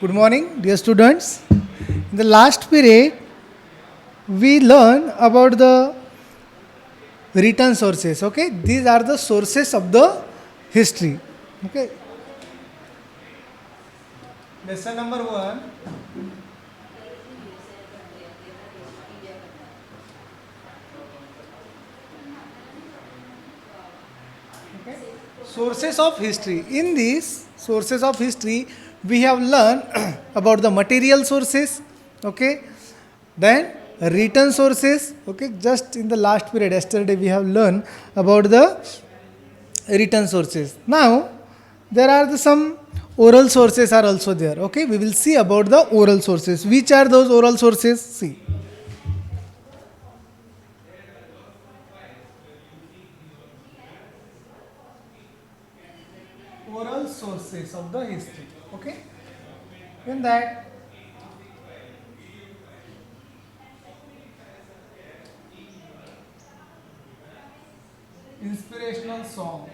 Good morning, dear students. In the last period, we learn about the written sources. Okay, these are the sources of the history. Okay, lesson number one. Okay, sources of history. In these sources of history, we have learned about the material sources. Okay, then written sources. Okay, just in the last period, yesterday we have learned about the written sources. Now, there are some oral sources are also there. Okay, we will see about the oral sources. Which are those oral sources? See, oral sources of the history. Okay, in that inspirational song.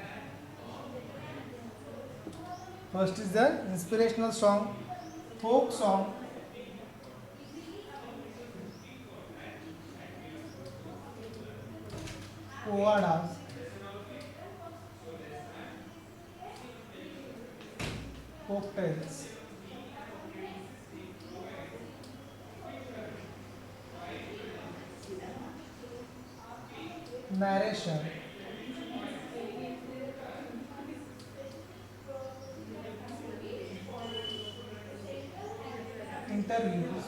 First is the inspirational song, folk song, poadas, folk tales, narration, interviews,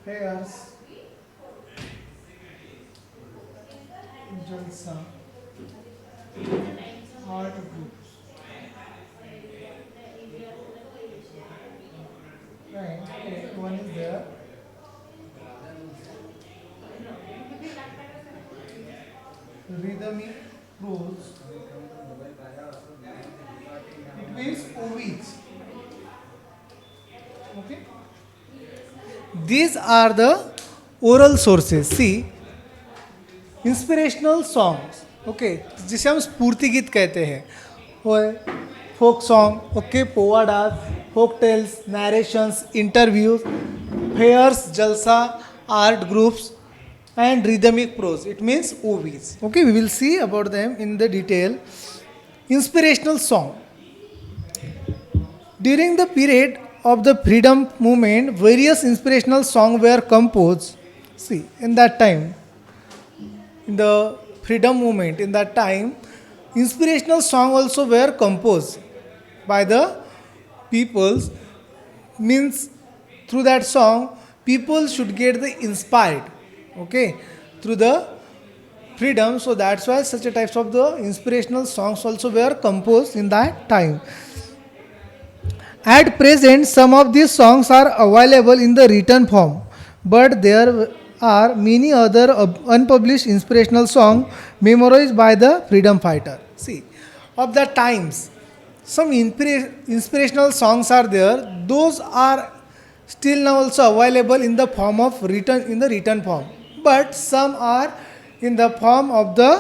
fairs, jalsa, art groups. Right. Okay. One is there. Rhythmic prose. It means ovids. Okay. These are the oral sources. See, inspirational songs okay जिसे हम स्फूर्ति गीत कहते हैं वो folk song okay powadas folk tales narrations interviews fairs जलसा art groups and rhythmic prose it means ovis okay we will see about them in the detail inspirational song during the period of the freedom movement various inspirational songs were composed see in that time in the freedom movement in that time inspirational songs also were composed by the peoples means through that song people should get the inspired okay through the freedom so that's why such a types of the inspirational songs also were composed in that time at present some of these songs are available in the written form but there are many other unpublished inspirational songs memorized by the freedom fighter see of the times some inspirational songs are there those are still now also available in the form of written in the written form but some are in the form of the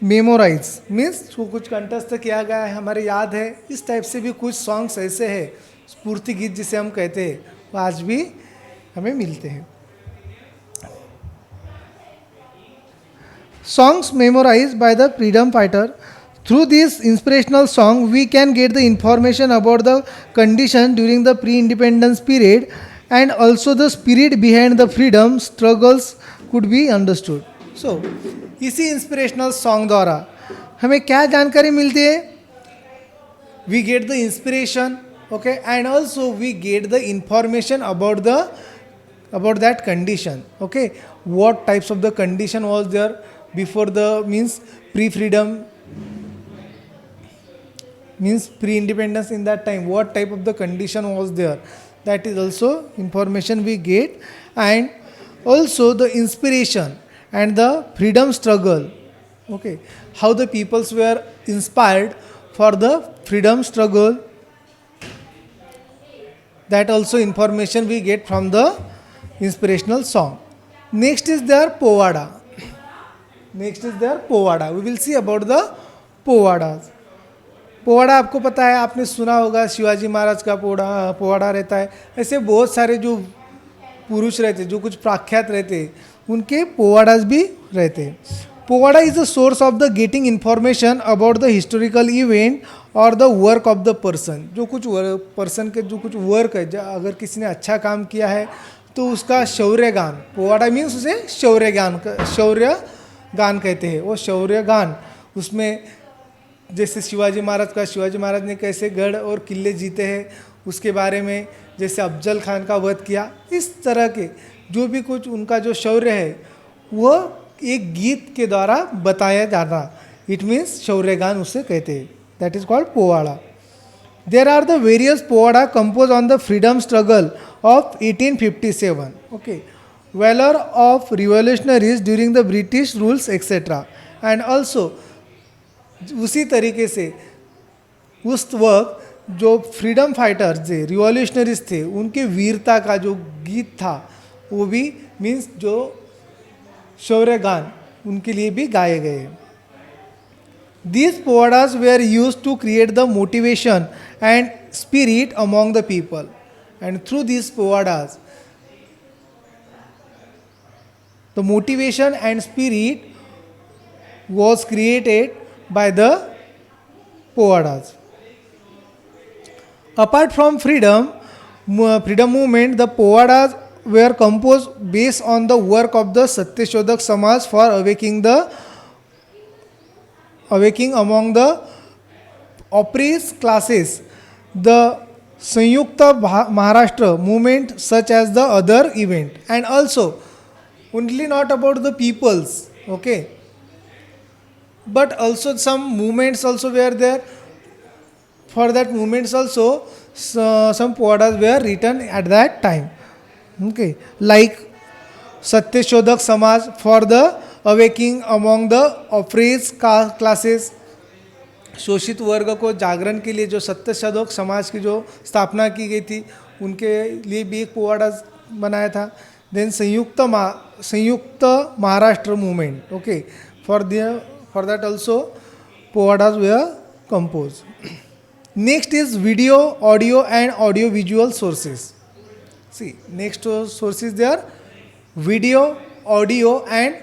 memorize means उसको कुछ कंठस्थ किया गया है हमारे याद है इस टाइप से भी कुछ सॉन्ग्स ऐसे हैं स्फूर्ति गीत जिसे हम कहते हैं वो आज भी हमें मिलते हैं songs memorized by the freedom fighter through this inspirational song we can get the information about the condition during the pre-independence period and also the spirit behind the freedom struggles could be understood so इसी inspirational song द्वारा हमें क्या जानकारी मिलती है we get the inspiration okay and also we get the information about that condition okay what types of the condition was there before the means pre-freedom means pre-independence in that time what type of the condition was there that is also information we get and also the inspiration and the freedom struggle okay how the peoples were inspired for the freedom struggle that also information we get from the inspirational song. Next is their povada. Next is their povada. We will see about the povadas. Powada आपको पता है, आपने सुना होगा, शिवाजी महाराज का पोवाड़ा रहता है. ऐसे बहुत सारे जो पुरुष रहते, जो कुछ प्रख्यात रहते, उनके पोवाड़ाज भी रहते. Powada is the source of the getting information about the historical event और the work of the person. जो कुछ पर्सन के जो कुछ वर्क है, अगर किसी ने अच्छा काम किया है तो उसका शौर्य गान, पोवाड़ा मीन्स उसे शौर्य गान कहते हैं. वो शौर्य गान, उसमें जैसे शिवाजी महाराज ने कैसे गढ़ और किले जीते हैं उसके बारे में, जैसे अफजल खान का वध किया, इस तरह के जो भी कुछ उनका जो शौर्य है वो एक गीत के द्वारा बताया जाना, इट मीन्स शौर्य गान उसे कहते हैं. That is called powada. There are the various powada composed on the freedom struggle of 1857. Okay, valour of revolutionaries during the British rules etcetera. And also उसी तरीके से उस वक्त जो फ्रीडम फाइटर्स थे, रिवॉल्यूशनरीज थे, उनके वीरता का जो गीत था वो भी मीन्स जो शौर्य गान उनके लिए भी गाए गए. These powadas were used to create the motivation and spirit among the people. And through these powadas the motivation and spirit was created by the povadas. Apart from freedom movement, the povadas were composed based on the work of the Satyashodak Samaj for awakening among the oppressed classes. The Sanyukta Maharashtra movement such as the other event. And also only not about the peoples, okay, but also some movements also were there. For that movements also some povadas were written at that time, okay, like Satyashodak Samaj for the awakening among the oppressed classes. शोषित वर्ग को जागरण के लिए जो सत्यशोधक समाज की जो स्थापना की गई थी उनके लिए भी एक पोवाड़ा बनाया था. देन संयुक्त Maharashtra movement, okay, for that also povadas were composed. Next is video, audio and audio visual sources. See, next sources there, video, audio and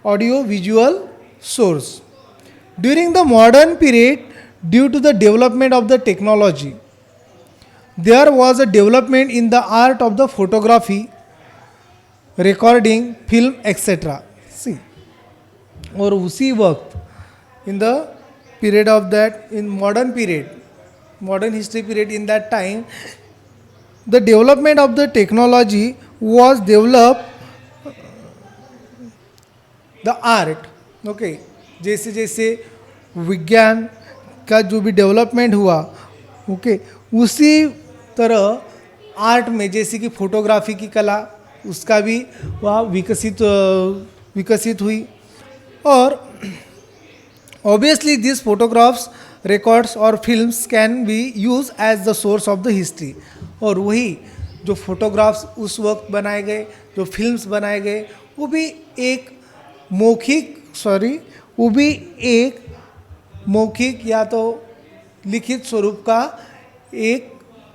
audio visual source. During the modern period, due to the development of the technology, there was a development in the art of the photography, recording, film, etc. See, और उसी वक्त in the period of that, in modern period, modern history period, in that time the development of the technology was develop the art. Okay, जैसे जैसे विज्ञान का जो भी development हुआ, ओके, उसी तरह आर्ट में जैसे कि फोटोग्राफी की कला उसका भी वह विकसित हुई. और ऑब्वियसली दिस फोटोग्राफ्स, रिकॉर्ड्स और films can be use as the source of the history. और वही जो फोटोग्राफ्स उस वक्त बनाए गए, जो फिल्म्स बनाए गए, वो भी एक मौखिक या तो लिखित स्वरूप का एक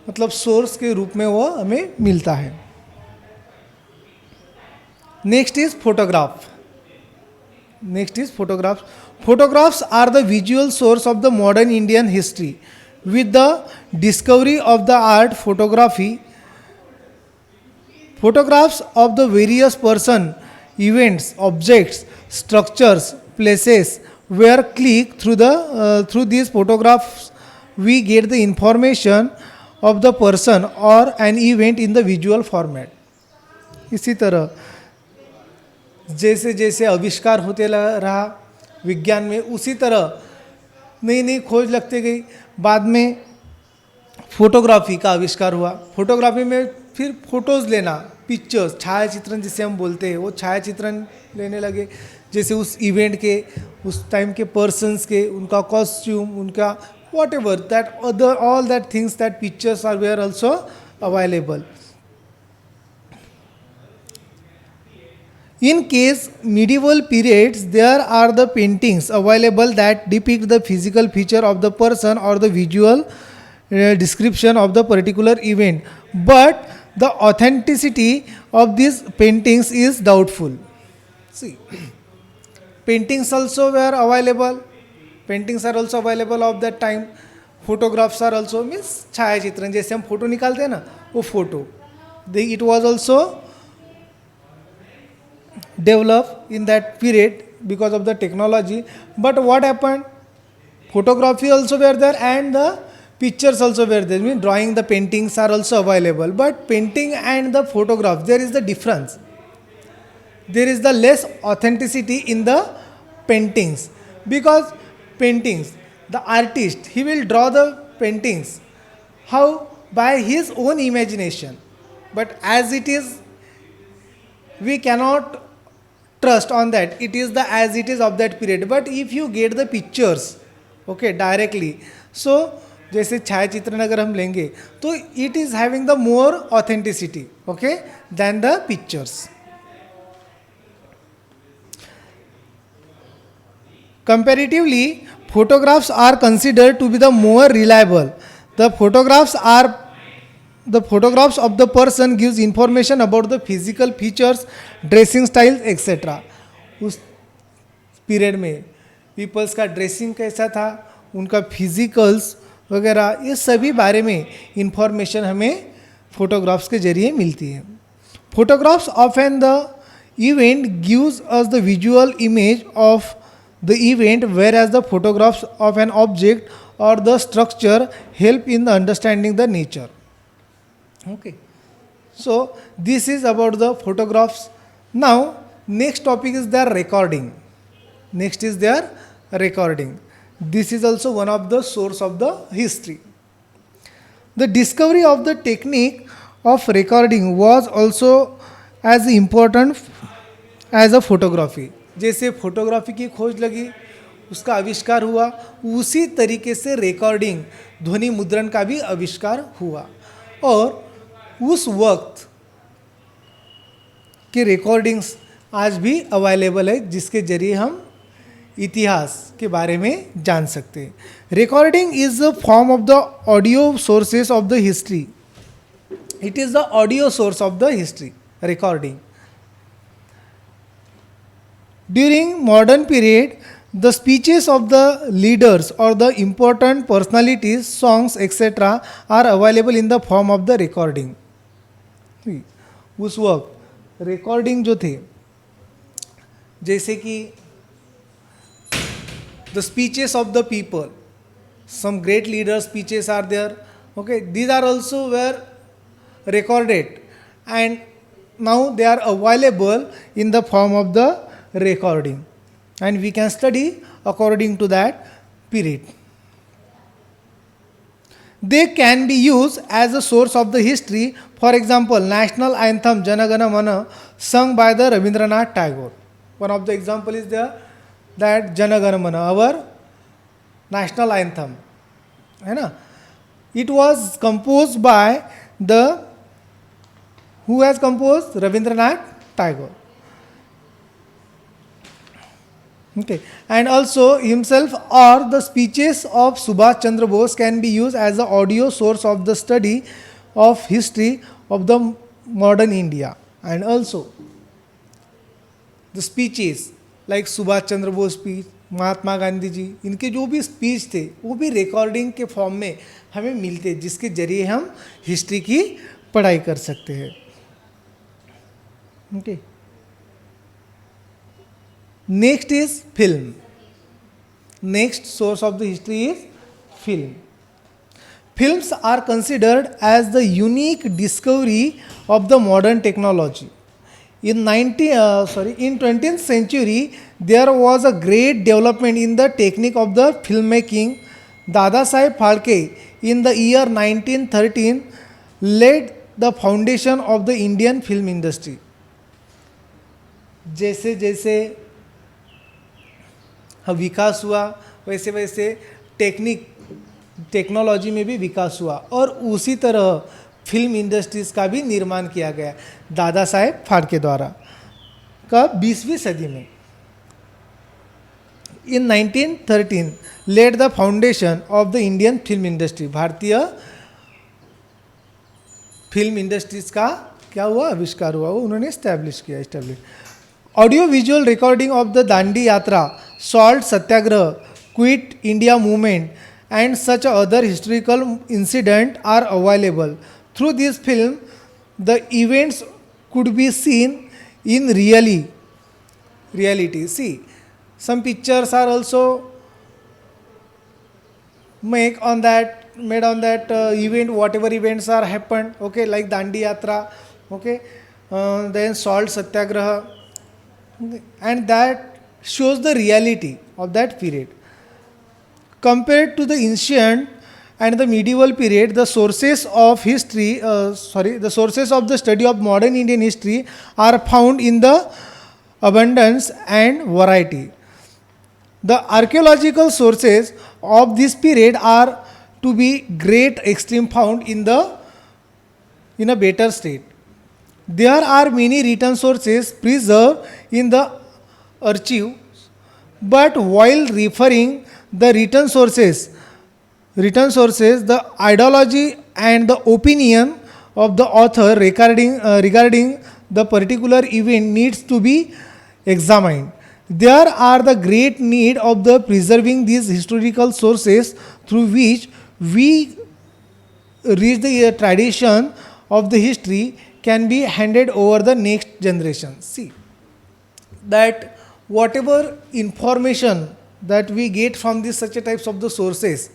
मतलब सोर्स के रूप में वो हमें मिलता है. Next is photograph. Photographs are the visual source of the modern Indian history. With the discovery of the art photography, photographs of the various person, events, objects, structures, places were clicked through these photographs. We get the information of the person or an event in the visual format. इसी तरह जैसे जैसे आविष्कार होते रहा विज्ञान में, उसी तरह नई नई खोज लगती गई. बाद में फोटोग्राफी का आविष्कार हुआ. फोटोग्राफी में फिर फोटोज़ लेना, पिक्चर्स, छायाचित्रण जिसे हम बोलते हैं, वो छायाचित्रण लेने लगे. जैसे उस इवेंट के, उस टाइम के पर्सन्स के, उनका कॉस्ट्यूम, उनका whatever that other all that things that pictures are where also available. In case medieval periods, there are the paintings available that depict the physical feature of the person or the visual description of the particular event, but the authenticity of these paintings is doubtful. See, paintings also were available. Paintings are also available of that time. Photographs are also means छायाचित्रण जैसे हम photo निकालते हैं ना वो photo it was also developed in that period because of the technology. But what happened? Photography also were there and the pictures also were there. Mean drawing, the paintings are also available. But painting and the photograph, there is the difference. There is the less authenticity in the paintings because paintings, the artist, he will draw the paintings how by his own imagination. But as it is, we cannot trust on that, it is the as it is of that period. But if you get the pictures okay directly, so जैसे छायाचित्रण अगर हम लेंगे तो it is having the more authenticity okay than the pictures. Comparatively, photographs are considered to be the more reliable. The photographs of the person gives information about the physical features, dressing styles, etc. उस period में peoples का dressing कैसा था, उनका physicals वगैरह, ये सभी बारे में इंफॉर्मेशन हमें फोटोग्राफ्स के जरिए मिलती है. Photographs of an the event gives us the visual image of the event, whereas the photographs of an object or the structure help in the understanding the nature. Okay, so this is about the photographs. Now next topic is their recording. Next is their recording. This is also one of the source of the history. The discovery of the technique of recording was also as important as a photography. जैसे photography की खोज लगी, उसका आविष्कार हुआ, उसी तरीके से रिकॉर्डिंग ध्वनि मुद्रण का भी आविष्कार हुआ. और उस वक्त के रिकॉर्डिंग्स आज भी अवेलेबल है जिसके जरिए हम इतिहास के बारे में जान सकते हैं. Recording is the form of the audio sources of the history. It is the audio source of the history, recording. During modern period, the speeches of the leaders or the important personalities, songs, etc. are available in the form of the recording. उस वक्त recording जो थे, जैसे कि the speeches of the people, some great leaders speeches are there, okay, these are also were recorded and now they are available in the form of the recording and we can study according to that period. They can be used as a source of the history. For example, national anthem Jana Gana Mana sung by the Rabindranath Tagore. One of the example is there that Jana Gana Mana, our national anthem, है ना? It was composed by the, who has composed? Rabindranath Tagore. Okay. And also himself or the speeches of Subhash Chandra Bose can be used as the audio source of the study of history of the modern India. And also the speeches like Subhash Chandra Bose speech, Mahatma Gandhi ji, इनके जो भी speech थे वो भी recording के form में हमें मिलते हैं जिसके जरिए हम हिस्ट्री की पढ़ाई कर सकते हैं. Okay. Next is film. Next source of the history is film. Films are considered as the unique discovery of the modern technology. In 20th century, there was a great development in the technique of the filmmaking. Dada Saheb Phalke in the year 1913 laid the foundation of the Indian film industry. जैसे जैसे विकास हुआ वैसे वैसे technology में भी विकास हुआ और उसी तरह फिल्म इंडस्ट्रीज़ का भी निर्माण किया गया दादा साहेब फाल्के द्वारा. कब 20वीं सदी में. In 1913 laid the foundation of the Indian film industry. भारतीय फिल्म इंडस्ट्रीज का क्या हुआ, आविष्कार हुआ, वो उन्होंने इस्टेब्लिश किया. Audio visual recording of the Dandi Yatra, salt Satyagraha, quit India movement and such other historical incident are available. Through this film, the events could be seen in reality. See, some pictures are also made on that event, whatever events are happened. Okay, like Dandi Yatra. Okay, then Salt Satyagraha, and that shows the reality of that period. Compared to the ancient and the medieval period, the sources of the study of modern Indian history are found in the abundance and variety. The archaeological sources of this period are to be great extreme found in a better state. There are many written sources preserved in the archive, but while referring the written sources, the ideology and the opinion of the author regarding the particular event needs to be examined. There are the great need of the preserving these historical sources through which we reach the tradition of the history can be handed over the next generation. See that whatever information that we get from these such a types of the sources,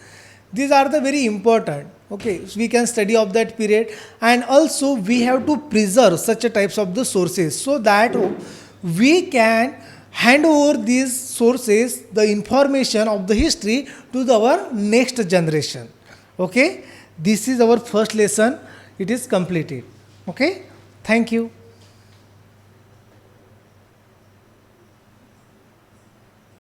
these are the very important. Okay, so we can study of that period, and also we have to preserve such a types of the sources so that we can hand over these sources, the information of the history, to our next generation. Okay, this is our first lesson. It is completed. Okay, thank you.